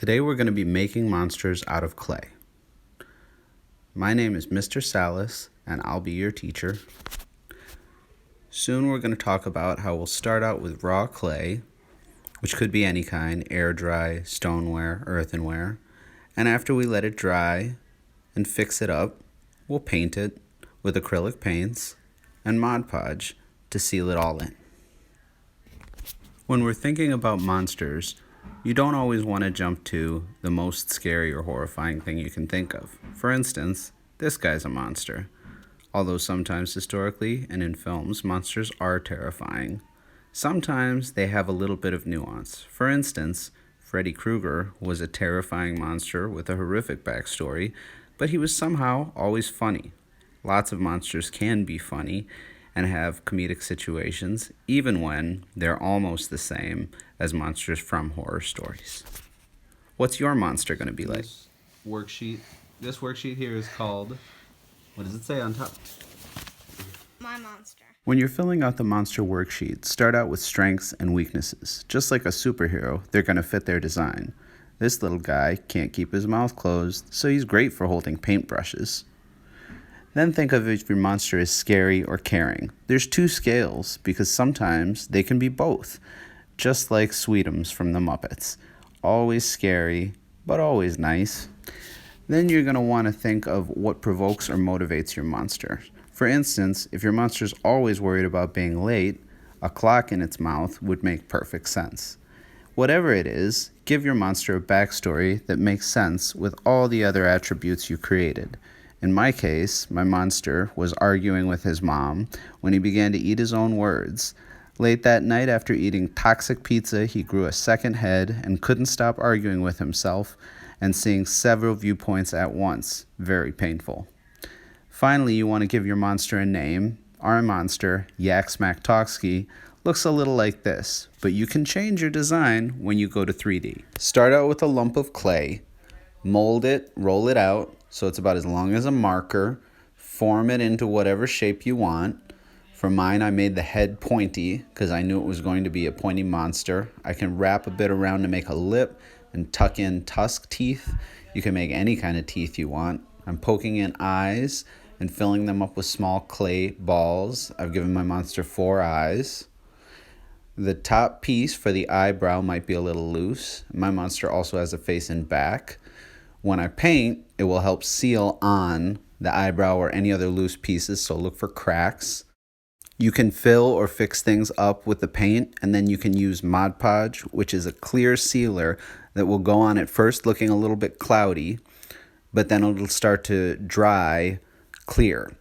Today we're going to be making monsters out of clay. My name is Mr. Salas, and I'll be your teacher. Soon we're going to talk about how we'll start out with raw clay, which could be any kind, air dry, stoneware, earthenware, and after we let it dry and fix it up, we'll paint it with acrylic paints and Mod Podge to seal it all in. When we're thinking about monsters, you don't always want to jump to the most scary or horrifying thing you can think of. For instance, this guy's a monster. Although sometimes historically and in films, monsters are terrifying. Sometimes they have a little bit of nuance. For instance, Freddy Krueger was a terrifying monster with a horrific backstory, but he was somehow always funny. Lots of monsters can be funny and have comedic situations, even when they're almost the same as monsters from horror stories. What's your monster going to be like? This worksheet here is called, what does it say on top? My monster. When you're filling out the monster worksheet, start out with strengths and weaknesses. Just like a superhero, they're going to fit their design. This little guy can't keep his mouth closed, so he's great for holding paintbrushes. Then think of if your monster is scary or caring. There's two scales, because sometimes they can be both, just like Sweetums from the Muppets. Always scary, but always nice. Then you're going to want to think of what provokes or motivates your monster. For instance, if your monster's always worried about being late, a clock in its mouth would make perfect sense. Whatever it is, give your monster a backstory that makes sense with all the other attributes you created. In my case, my monster was arguing with his mom when he began to eat his own words. Late that night after eating toxic pizza, he grew a second head and couldn't stop arguing with himself and seeing several viewpoints at once. Very painful. Finally, you want to give your monster a name. Our monster, Yak Smack Talksky, looks a little like this, but you can change your design when you go to 3D. Start out with a lump of clay, mold it, roll it out, so it's about as long as a marker. Form it into whatever shape you want. For mine, I made the head pointy because I knew it was going to be a pointy monster. I can wrap a bit around to make a lip and tuck in tusk teeth. You can make any kind of teeth you want. I'm poking in eyes and filling them up with small clay balls. I've given my monster 4 eyes. The top piece for the eyebrow might be a little loose. My monster also has a face and back. When I paint, it will help seal on the eyebrow or any other loose pieces, so look for cracks. You can fill or fix things up with the paint, and then you can use Mod Podge, which is a clear sealer that will go on at first looking a little bit cloudy, but then it'll start to dry clear.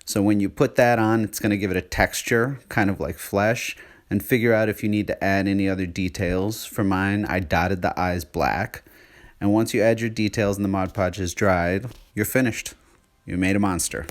So when you put that on, it's going to give it a texture, kind of like flesh, and figure out if you need to add any other details. For mine, I dotted the eyes black. And once you add your details and the Mod Podge is dried, you're finished. You made a monster.